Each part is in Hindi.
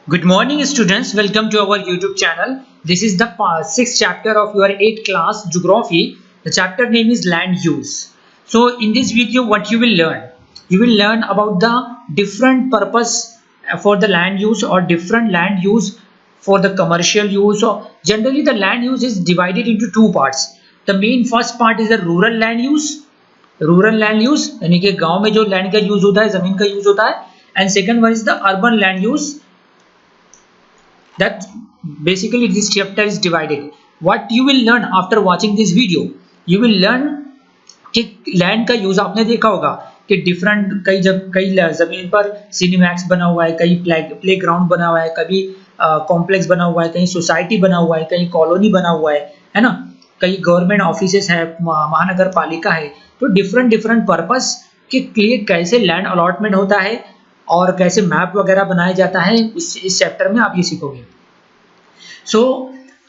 Good morning students, welcome to our YouTube channel. This is the sixth chapter of your 8th class geography. The chapter name is land use. So in this video what you will learn? You will learn about the different purpose for the land use or different land use for the commercial use. So generally the land use is divided into two parts. The main first part is the rural land use. Rural land use यानी कि गांव में जो लैंड का यूज होता है, जमीन का यूज होता है. And second one is the urban land use. That basically this chapter is divided. What you will learn after watching this video, you will learn कि लैंड का यूज आपने देखा होगा कि डिफरेंट कई जमीन पर सिनेमैक्स बना हुआ है, कहीं प्ले ग्राउंड बना हुआ है, कभी कॉम्प्लेक्स बना हुआ है, कहीं सोसाइटी बना हुआ है, कहीं कॉलोनी बना हुआ है ना, कहीं गवर्नमेंट ऑफिसेस है, महानगर पालिका है. तो डिफरेंट पर्पस के लिए कैसे लैंड अलॉटमेंट होता है और कैसे मैप वगैरह बनाया जाता है, इस चैप्टर में आप ये सीखोगे. सो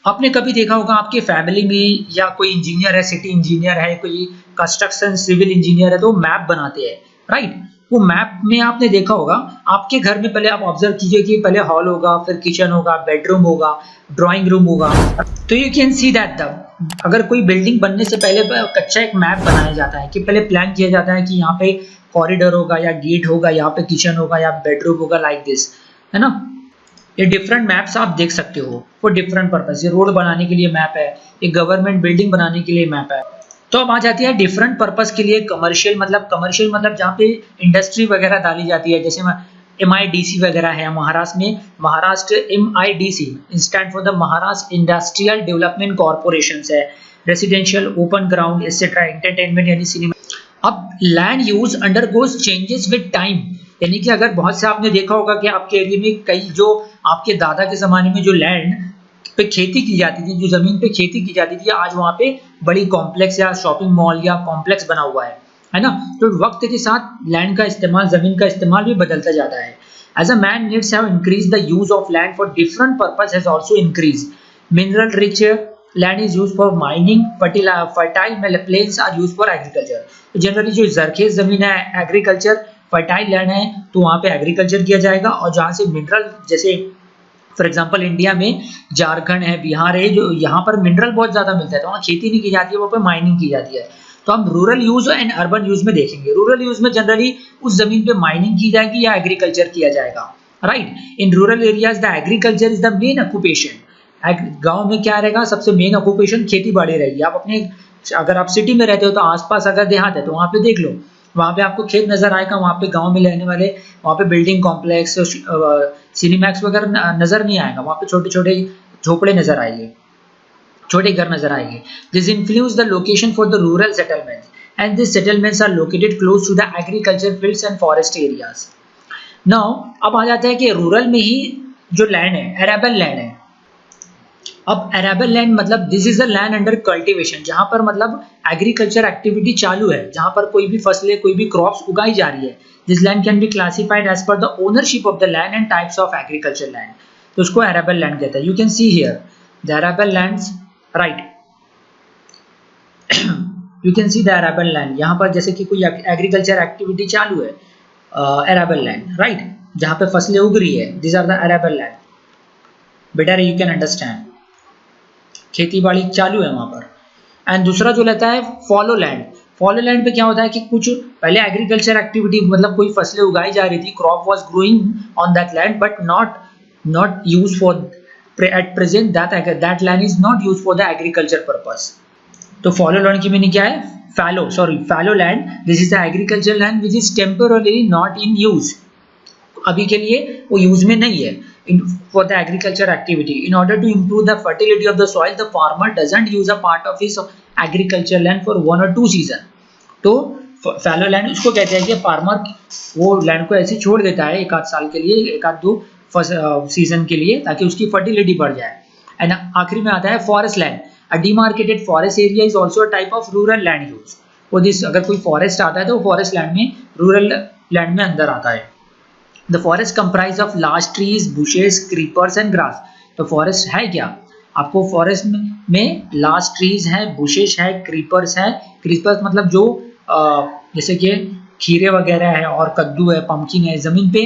आपने कभी देखा होगा आपके फैमिली में या कोई इंजीनियर है, सिटी इंजीनियर है, कोई कंस्ट्रक्शन सिविल इंजीनियर है, तो मैप बनाते हैं, राइट. वो मैप में आपने देखा होगा आपके घर में पहले आप ऑब्जर्व कीजिए कि पहले हॉल होगा, फिर किचन होगा, बेडरूम होगा, ड्राइंग रूम होगा. तो यू कैन सी दैट अगर कोई बिल्डिंग बनने से पहले कच्चा एक मैप बनाया जाता है कि पहले प्लान किया जाता है कि यहाँ पे कॉरिडोर होगा या गेट होगा, यहाँ पे किचन होगा या बेडरूम होगा, लाइक दिस, है ना. ये डिफरेंट मैप्स आप देख सकते हो फॉर डिफरेंट पर्पस. ये रोड बनाने के लिए मैप है, ये गवर्नमेंट बिल्डिंग बनाने के लिए मैप है. तो अब आ जाती है डिफरेंट पर्पस के लिए कमर्शियल मतलब जहाँ पे इंडस्ट्री वगैरह डाली जाती है, जैसे MIDC वगैरह है महाराष्ट्र में. Maharashtra MIDC stand for the Maharashtra industrial development corporation है. Residential, open ground, etcetera, entertainment यानी सिनेमा. अब land use undergoes changes with time, यानी कि अगर बहुत से आपने देखा होगा कि आपके एरिया में कई जो आपके दादा के ज़माने में जो लैंड पे खेती की जाती थी, जो ज़मीन पे खेती की जाती थी, आज वहाँ पे बड़ी कॉम्प्लेक्स या शॉपिंग मॉल या कॉम्प्लेक्स बना हुआ है ना. तो वक्त के साथ लैंड का इस्तेमाल, ज़मीन का इस्तेमाल भी बदलता जाता है. As a man needs have increase the use of land for different purpose has also increase. Mineral rich land is use for mining, fertile plains are use for agriculture. Generally जो जरखेज ज़मीन है, एग्रीकल्चर, फर्टाइल लैंड है, तो वहाँ पे एग्रीकल्चर किया जाएगा. और जहाँ से मिनरल, जैसे फॉर एग्जांपल इंडिया में झारखंड है, बिहार है, जो यहाँ पर मिनरल बहुत ज़्यादा मिलता है, तो वहाँ खेती नहीं की जाती है, वहाँ पे माइनिंग की जाती है. तो हम rural use and urban use में देखेंगे. रूरल यूज में जनरली उस जमीन पे माइनिंग की जाएगी या एग्रीकल्चर किया जाएगा, right. In rural areas the agriculture is the main occupation. गाँव में क्या रहेगा, सबसे मेन ऑक्यूपेशन खेती बाड़ी रहेगी. आप अपने, अगर आप सिटी में रहते हो तो आसपास अगर देहात है तो वहाँ पे देख लो, वहाँ पे आपको खेत नजर आएगा. वहाँ पे गांव में रहने वाले, वहाँ पे बिल्डिंग कॉम्प्लेक्स, सिनेमैक्स वगैरह नजर नहीं आएगा. वहाँ पे छोटे छोटे झोपड़े नजर आएंगे, छोटे घर नजर आएंगे. This influence the location for the rural settlements and this settlements are located close to the agriculture fields and forest areas. Now अब आ जाता है कि रूरल में ही जो लैंड है, एरेबल लैंड है. अब एरेबल लैंड मतलब this is the land under cultivation, जहां पर मतलब एग्रीकल्चर एक्टिविटी चालू है, जहां पर कोई भी फसलें, कोई भी क्रॉप्स उगाई जा रही है. This land can be classified as per the ownership of the land and types of agriculture land. तो उसको एरेबल लैंड कहते हैं. You can see here the arable lands, right. You can see the arable land. यहाँ पर जैसे कि कोई एग्रीकल्चर एक्टिविटी चालू है, एरेबल लैंड, राइट, जहाँ पे फसलें उग रही है, this are the arable land. Better you can understand, खेती बाड़ी चालू है वहां पर. एंड दूसरा जो लेता है फॉलो लैंड. फॉलो लैंड पे क्या होता है कि कुछ पहले एग्रीकल्चर एक्टिविटी, मतलब कोई फसलें उगाई जा रही थी, crop was growing on that land but not used for at present, that land is not used for the agriculture purpose. तो फॉलो लैंड की मीनिंग क्या है? Fallow land, this is the agriculture land which is temporarily not in use. अभी के लिए वो यूज में नहीं है for the agriculture activity. In order to improve the fertility of the soil, the farmer doesn't use a part of his agriculture land for 1 or 2 season. तो फैलो लैंड उसको कहते हैं कि फार्मर वो लैंड को ऐसे छोड़ देता है एक आध साल के लिए, एक आध दो सीजन के लिए, ताकि उसकी फर्टिलिटी बढ़ जाए. एंड आखिरी में आता है forest land. A demarcated forest area is also a type of rural land use. वो दिस, अगर कोई फॉरेस्ट आता है तो फॉरेस्ट लैंड में, रूरल लैंड में अंदर आता है. The forest comprise of large trees, bushes, creepers and grass. तो फॉरेस्ट है क्या? आपको फॉरेस्ट में लार्ज ट्रीज है, बुशेस है, क्रीपर्स है. क्रीपर्स मतलब जो जैसे कि खीरे वगैरह है और कद्दू है, पंपकिन है, जमीन पे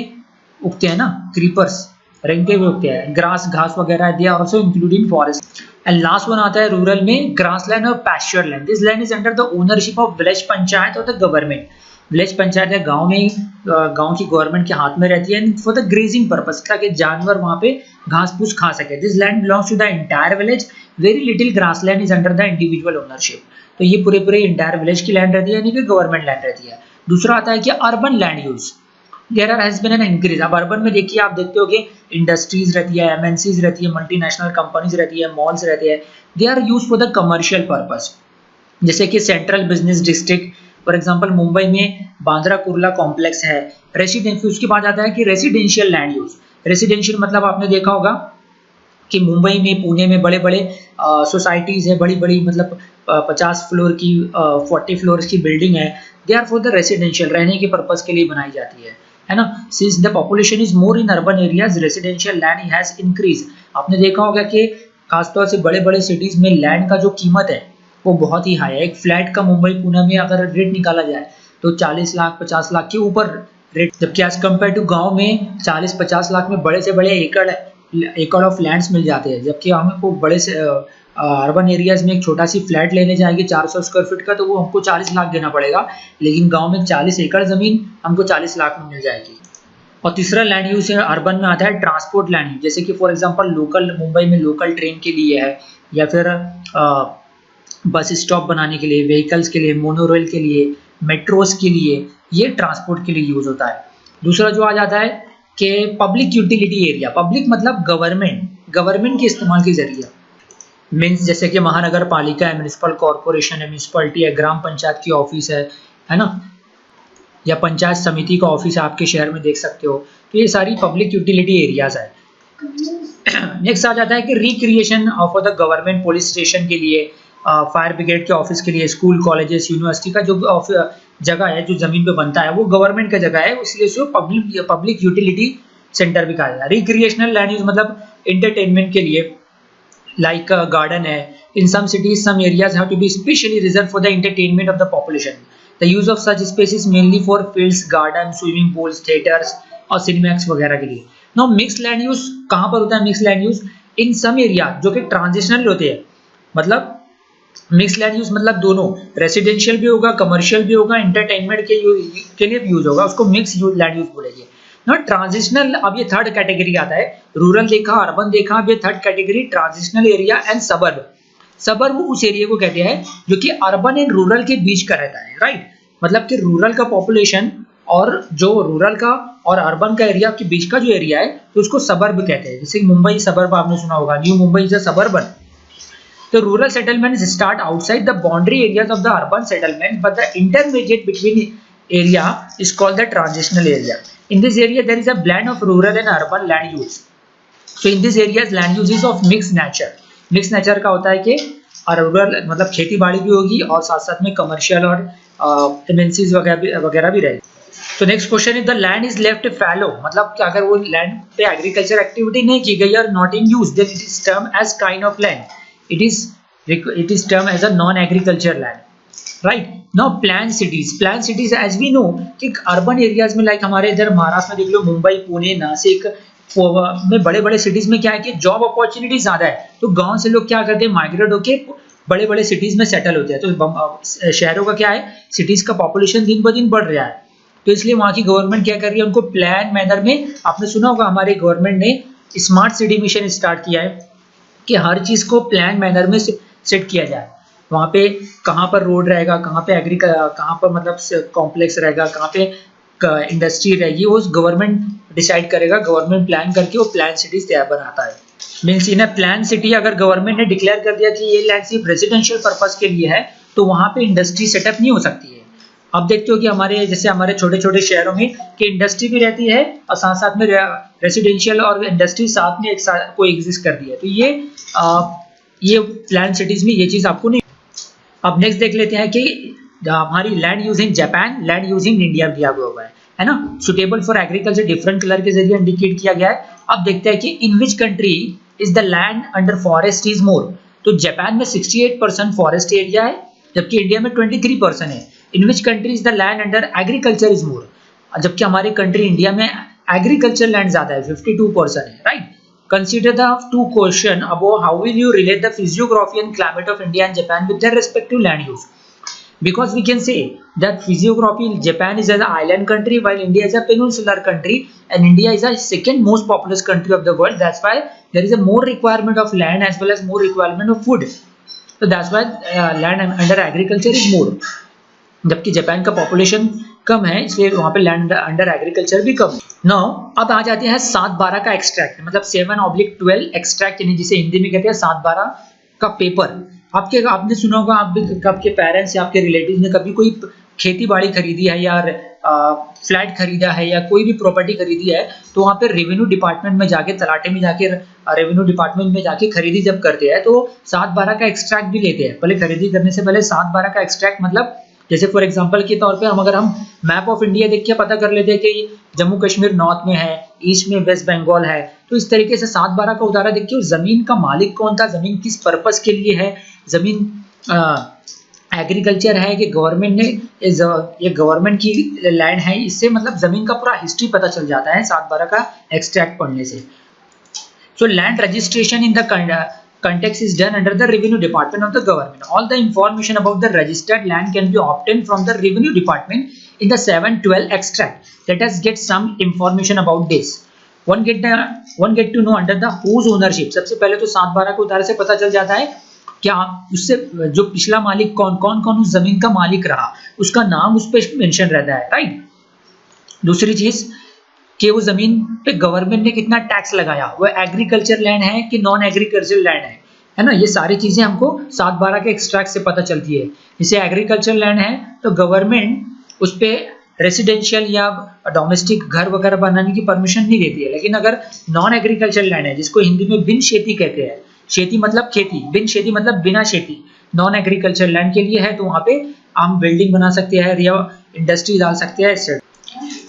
उगते हैं ना, क्रीपर्स, रेंगते हुए उगते हैं। ग्रास, घास वगैरह, they are also including forest. And last one आता है रूरल में ग्रास लैंड और pasture land. This land is under the ownership of village panchayat और द गवर्नमेंट। विलेज पंचायत है गांव में, गांव की गवर्नमेंट के हाथ में रहती है फॉर द ग्रेजिंग पर्पस, ताकि जानवर वहां पे घास फूस खा सके। This land belongs to the entire village, very little grass land is under the individual ownership. तो ये पूरे पूरे इंटायर विलेज की लैंड रहती है, यानी कि गवर्नमेंट लैंड रहती है। दूसरा आता है कि urban land use, there has been an increase. अब अर्बन में देखिए, आप देखते हो कि इंडस्ट्रीज रहती है, एमएनसीज रहती है, मल्टीनेशनल कंपनीज रहती है, मॉल्स रहते हैं, they are use for the commercial purpose. जैसे कि central business district, for example Mumbai में बांद्रा कुर्ला कॉम्प्लेक्स है। रेसिडेंशियल, उसके बाद आता है कि रेसिडेंशियल लैंड यूज। रेसिडेंशियल मतलब आपने देखा होगा कि मुंबई में, पुणे में बड़े बड़े सोसाइटीज है, बड़ी बड़ी मतलब 50 फ्लोर की 40 फ्लोर्स की बिल्डिंग है, they are for the residential, रहने के पर्पस के लिए बनाई जाती है ना। Since the population is more in urban areas, residential land has increase. आपने देखा होगा कि खासतौर से बड़े बड़े सिटीज में लैंड का जो कीमत है वो बहुत ही हाई है। एक फ्लैट का मुंबई पुणे में अगर रेट निकाला जाए तो 40 लाख 50 लाख के ऊपर रेट, जबकि एज कम्पेयर टू गांव में 40-50 लाख में बड़े से बड़े एकड़ ऑफ लैंड्स मिल जाते हैं। जबकि हमको बड़े से अर्बन एरियाज में एक छोटा सी फ्लैट लेने जाएंगे 400 स्क्वायर फीट का, तो वो हमको 40 लाख देना पड़ेगा, लेकिन गांव में 40 एकड़ जमीन हमको 40 लाख में मिल जाएगी। और तीसरा लैंड यूज है अर्बन में आता है ट्रांसपोर्ट लैंड यूज। जैसे कि फॉर एग्जांपल लोकल, मुंबई में लोकल ट्रेन के लिए है, या फिर बस स्टॉप बनाने के लिए, व्हीकल्स के लिए, मोनोरेल के लिए, मेट्रोस के लिए, ये ट्रांसपोर्ट के लिए यूज होता है। दूसरा जो आ जाता है कि पब्लिक यूटिलिटी एरिया। पब्लिक मतलब गवर्नमेंट के इस्तेमाल के जरिए, मीन्स जैसे कि महानगर पालिका है, म्युनिसिपल कॉर्पोरेशन है, म्युनिसिपलिटी है, ग्राम पंचायत की ऑफिस है ना, या पंचायत समिति का ऑफिस है, आपके शहर में देख सकते हो। तो ये सारी पब्लिक यूटिलिटी एरियाज है। नेक्स्ट आ जाता है कि recreation of the government, police station के लिए, फायर ब्रिगेड के ऑफिस के लिए, स्कूल कॉलेजेस यूनिवर्सिटी का जो जगह है, जो जमीन पे बनता है, वो गवर्नमेंट का जगह है, इसलिए उसको पब्लिक यूटिलिटी सेंटर भी कहा जाता है। रिक्रिएशनल लैंड यूज मतलब एंटरटेनमेंट के लिए, लाइक गार्डन है। In some cities some areas have to be specially reserved for the entertainment of the population. The use of such spaces mainly for fields, garden, swimming pools, theatres और सिनेमैक्स वगैरह के लिए। नाउ मिक्स लैंड यूज कहाँ पर होता है? Mix land use in some area जो कि ट्रांजिशनल होते हैं, मतलब मिक्स लैंड यूज मतलब दोनों, रेसिडेंशियल भी होगा, कमर्शियल भी होगा, एंटरटेनमेंट के लिए भी यूज होगा, उसको मिक्स लैंड यूज बोलेंगे ना। ट्रांजिशनल, अब ये थर्ड कैटेगरी आता है। रूरल देखा, अर्बन देखा, अब ये third category transitional area and suburb. Suburb उस एरिया को कहते हैं जो कि अर्बन एंड रूरल के बीच का रहता है, राइट। मतलब कि रूरल का पॉपुलेशन और जो रूरल का और अर्बन का एरिया के बीच का जो एरिया है, तो उसको सबर्ब कहते हैं। जैसे मुंबई सबर्ब आपने सुना होगा, new Mumbai is a suburban. The rural settlements start outside the boundary areas of the urban settlement, but the intermediate between area is called the transitional area. In this area, there is a blend of rural and urban land use. So in this areas, land use is of mixed nature. Mixed nature का होता है कि रूरल मतलब खेती बाड़ी भी होगी और साथ साथ में कमर्शियल और एमएनसीज वगैरह भी रहेगी। तो next question is the land is left fallow, मतलब कि अगर वो लैंड पे एग्रीकल्चर एक्टिविटी नहीं की गई और not in use, then it is term as kind of land. It is termed as a non-agriculture land. Right now, planned cities as we know कि अर्बन एरियाज में, लाइक हमारे इधर महाराष्ट्र में देख लो, मुंबई, पुणे, नासिक में बड़े बड़े सिटीज में क्या है कि जॉब अपॉर्चुनिटी ज्यादा है, तो गांव से लोग क्या करते हैं, माइग्रेट होके बड़े बड़े सिटीज में सेटल होते हैं। तो शहरों का क्या है, सिटीज का पॉपुलेशन दिन ब दिन बढ़ रहा है, तो इसलिए वहां की गवर्नमेंट क्या कर रही है, उनको प्लान मैनर में, आपने सुना होगा हमारे गवर्नमेंट ने स्मार्ट सिटी मिशन स्टार्ट किया है कि हर चीज को प्लान मैनर में सेट किया जाए। वहाँ पे कहाँ पर रोड रहेगा, कहाँ पे कहाँ पर मतलब कॉम्प्लेक्स रहेगा, कहाँ पे इंडस्ट्री रहेगी, वो गवर्नमेंट डिसाइड करेगा। गवर्नमेंट प्लान करके वो प्लान सिटीज तैयार बनाता है। मीन्स इन प्लान सिटी अगर गवर्नमेंट ने डिक्लेयर कर दिया कि ये लैंड सिर्फ रेजिडेंशियल पर्पज के लिए है, तो वहाँ पे इंडस्ट्री सेटअप नहीं हो सकती है। अब देखते हो कि हमारे छोटे छोटे शहरों में कि इंडस्ट्री भी रहती है और साथ साथ में रेजिडेंशियल और इंडस्ट्री साथ में एक साथ को एग्जिस्ट कर दिया है, तो ये प्लान सिटीज में ये चीज आपको नहीं। अब नेक्स्ट देख लेते हैं कि हमारी land using Japan, land using India दिया हुआ है ना। Suitable for agriculture different colour के जरिए इंडिकेट किया गया है। अब देखते हैं कि in which country is the land under forest is more. तो जापान में 68% फॉरेस्ट एरिया है, जबकि इंडिया में 23% है। In which country is the land under agriculture is more, जबकि हमारे कंट्री इंडिया में एग्रीकल्चर लैंड ज्यादा है 52% है, right. Consider the two question about how will you relate the physiography and climate of India and Japan with their respective land use. Because we can say that physiography, Japan is an island country while India is a peninsular country, and India is a second most populous country of the world. That's why there is a more requirement of land as well as more requirement of food. So that's why land under agriculture is more. जबकि जापान का पॉपुलेशन कम है इसलिए वहाँ पे लैंड अंडर एग्रीकल्चर भी कम है। नाउ अब आ जाते हैं 7/12 का एक्सट्रैक्ट, मतलब 7/12 एक्सट्रैक्ट, यानी जिसे हिंदी में कहते हैं 7/12 का पेपर। आपने सुना होगा, आप भी आपके पेरेंट्स या आपके रिलेटिव ने कभी कोई खेती बाड़ी खरीदी है या फ्लैट खरीदा है या कोई भी प्रॉपर्टी खरीदी है, तो वहाँ पे रेवेन्यू डिपार्टमेंट में जाके, तलाटे में जाके, रेवेन्यू डिपार्टमेंट में जाके खरीदी जब करते हैं तो 7/12 का एक्सट्रैक्ट भी लेते हैं। पहले खरीदी करने से पहले 7/12 का एक्सट्रैक्ट, मतलब जैसे फॉर एग्जांपल के तौर पे अगर हम मैप ऑफ इंडिया देख के पता कर लेते हैं कि जम्मू कश्मीर नॉर्थ में है, ईस्ट में वेस्ट बंगाल है, तो इस तरीके से 7/12 का उतारा देख के उस जमीन का मालिक कौन था, जमीन किस पर्पस के लिए है, जमीन एग्रीकल्चर है कि गवर्नमेंट ने, ये गवर्नमेंट की लैंड है, इससे मतलब जमीन का पूरा हिस्ट्री पता चल जाता है 7/12 का एक्सट्रैक्ट पढ़ने से। So land registration in the context is done under the revenue department of the government. All the information about the registered land can be obtained from the revenue department in the 7/12 extract. Let us get some information about this. One get to know under the whose ownership. सबसे पहले तो 7/12 को उतारे से पता चल जाता है क्या उससे जो पिछला मालिक कौन उस जमीन का मालिक रहा, उसका नाम उस पर मेंशन रहता है, राइट। दूसरी चीज कि वो जमीन पे गवर्नमेंट ने कितना टैक्स लगाया, वो एग्रीकल्चर लैंड है कि नॉन एग्रीकल्चर लैंड है ना। ये सारी चीजें हमको 7/12 के एक्सट्रैक्ट से पता चलती है। जैसे एग्रीकल्चर लैंड है तो गवर्नमेंट उस पे रेसिडेंशियल या डोमेस्टिक घर वगैरह बनाने की परमिशन नहीं देती है, लेकिन अगर नॉन एग्रीकल्चर लैंड है, जिसको हिंदी में बिन खेती कहते हैं, खेती मतलब खेती, बिन खेती मतलब बिना खेती, नॉन एग्रीकल्चर लैंड के लिए है, तो वहाँ पे हम बिल्डिंग बना सकते हैं या इंडस्ट्री डाल सकते हैं।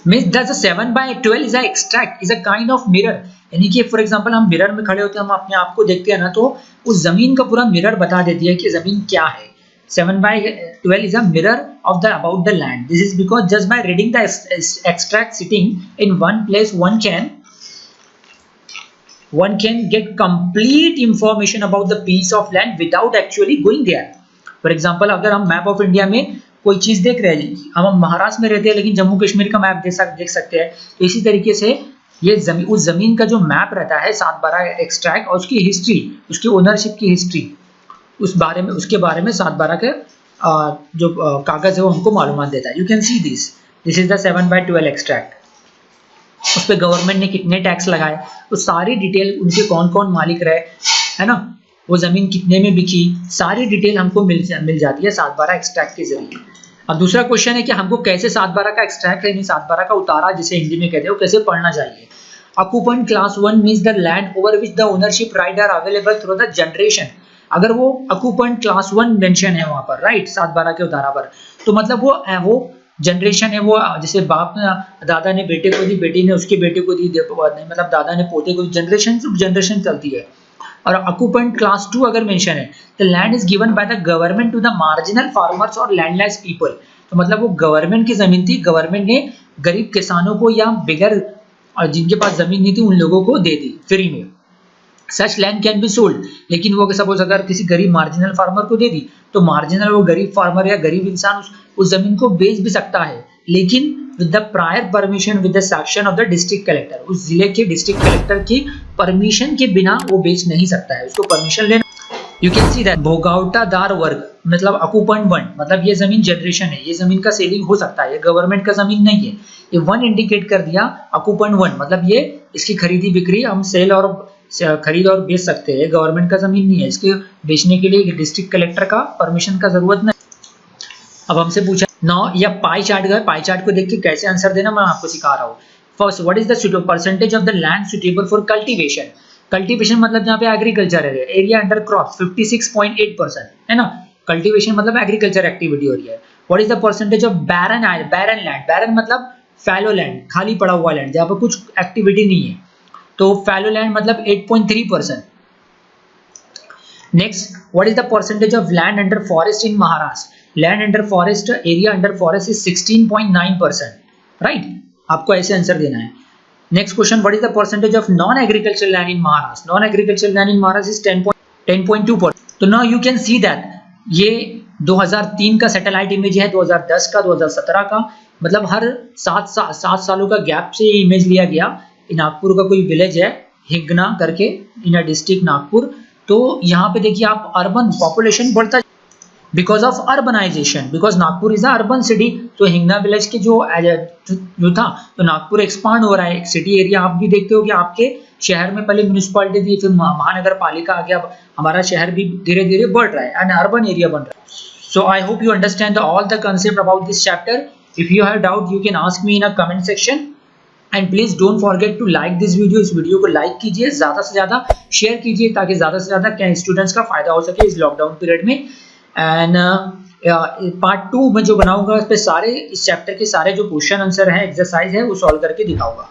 Means that the 7/12 is a extract, is a kind of mirror, यानी कि फॉर एग्जांपल हम मिरर में खड़े होते हैं, हम अपने आप को देखते हैं ना, तो उस जमीन का पूरा मिरर बता देती है कि जमीन क्या है। 7/12 is a mirror of the about the land. This is because just by reading the extract sitting in one place one can get complete information about the piece of land without actually going there. For example, अगर हम मैप ऑफ इंडिया में कोई चीज देख रहे हैं, हम महाराष्ट्र में रहते हैं लेकिन जम्मू कश्मीर का मैप देख सकते हैं, तो इसी तरीके से ये उस जमीन का जो मैप रहता है 7/12 एक्सट्रैक्ट, और उसकी हिस्ट्री, उसकी ओनरशिप की हिस्ट्री, उसके बारे में 7/12 के जो कागज है वो हमको मालूमात देता है। You can see this is the 7/12 extract. उस पर गवर्नमेंट ने कितने टैक्स लगाए, वो सारी डिटेल, उनके कौन कौन मालिक रहे, है ना, वो जमीन कितने में बिकी, सारी डिटेल हमको मिल जाती है 7/12 एक्सट्रैक्ट के जरिए। अब दूसरा क्वेश्चन है कि हमको कैसे 7/12 का एक्सट्रैक्ट यानी 7/12 का उतारा जिसे हिंदी में कहते हैं वो कैसे पढ़ना चाहिए। Occupant class 1 means the land over which the ownership right are available through the generation. अगर वो ऑक्यूपेंट क्लास 1 मेंशन है वहां पर, राइट, 7/12 के उतारा पर, तो मतलब वो जनरेशन है, वो जैसे बाप ने, दादा ने बेटे को दी, बेटी ने उसके बेटे को दी, मतलब दादा ने पोते को दी, जनरेशन चलती है। और ऑक्यूपेंट क्लास 2 अगर मेंशन है, the land is given by the government to the marginal farmers और लैंडलेस पीपल। तो मतलब वो गवर्नमेंट की जमीन थी, गवर्नमेंट ने गरीब किसानों को या बिगर जिनके पास जमीन नहीं थी उन लोगों को दे दी फ्री में। सच लैंड कैन बी सोल्ड, लेकिन वो सपोज अगर किसी गरीब मार्जिनल फार्मर को दे दी तो मार्जिनल वो गरीब फार्मर या गरीब इंसान उस जमीन को बेच भी सकता है, लेकिन with the prior permission with the sanction of the district collector। उस जिले के डिस्ट्रिक्ट कलेक्टर की परमिशन के बिना वो बेच नहीं सकता है, उसको परमिशन लेना। यू कैन सी दैट भोगावटादार वर्ग मतलब ऑक्यूपेंट 1, मतलब ये जमीन जनरेशन है, ये जमीन का सेलिंग हो सकता है, ये गवर्नमेंट का जमीन नहीं है, ये 1 इंडिकेट कर दिया ऑक्यूपेंट 1, मतलब ये इसकी खरीदी बिक्री हम सेल और खरीद और बेच सकते हैं, गवर्नमेंट का जमीन नहीं है, इसके बेचने के लिए डिस्ट्रिक्ट कलेक्टर का परमिशन का जरूरत नहीं। अब हमसे पूछा नाउ या पाई चार्ट है, पाई चार्ट को देख के कैसे आंसर देना मैं आपको सिखा रहा हूँ। First, what is the percentage of the land suitable for cultivation. Cultivation मतलब जहाँ पे एग्रीकल्चर है, एरिया अंडर क्रॉप 56.8% है ना, कल्टीवेशन मतलब एग्रीकल्चर एक्टिविटी हो रही है। What is the percentage of barren land, barren मतलब फैलो लैंड, खाली पड़ा हुआ लैंड जहाँ पर कुछ एक्टिविटी नहीं है, तो फैलो लैंड मतलब 8.3%। Next, what is the percentage of land under forest in Maharashtra. Land under forest, area under forest is 16.9%, right, आपको ऐसे आंसर देना है। Next question, what is the percentage of non agriculture land in Maharashtra? Non agriculture land in Maharashtra is 10.2%. तो now you can see that ये 2003 का सैटेलाइट इमेज है, 2010 का, 2017 का, मतलब हर 7 सालों का गैप से ये इमेज लिया गया। नागपुर का कोई विलेज है हिंगना करके इन अ डिस्ट्रिक्ट नागपुर। तो यहाँ पे देखिए आप अर्बन पॉपुलेशन बढ़ता because of urbanisation, because Nagpur is a urban city. तो हिंगना विलेज के जो था तो नागपुर एक्सपांड हो रहा है, एक सिटी एरिया। आप भी देखते हो कि आपके शहर में पहले म्यूनिसिपैलिटी थी, फिर महानगर पालिका आ गया, हमारा शहर भी धीरे धीरे बढ़ रहा है एंड अर्बन एरिया बन रहा है। So I hope you understand all the concept about this chapter. If you have doubt you can ask me in a comment section and please don't forget to like this video. इस वीडियो को लाइक कीजिए, ज्यादा से ज्यादा शेयर कीजिए ताकि ज्यादा से ज्यादा स्टूडेंट्स का फायदा हो सके इस लॉकडाउन पीरियड में। एंड पार्ट 2 में जो बनाऊंगा उस पे सारे इस चैप्टर के सारे जो क्वेश्चन आंसर है, एक्सरसाइज है, वो सॉल्व करके दिखाऊंगा।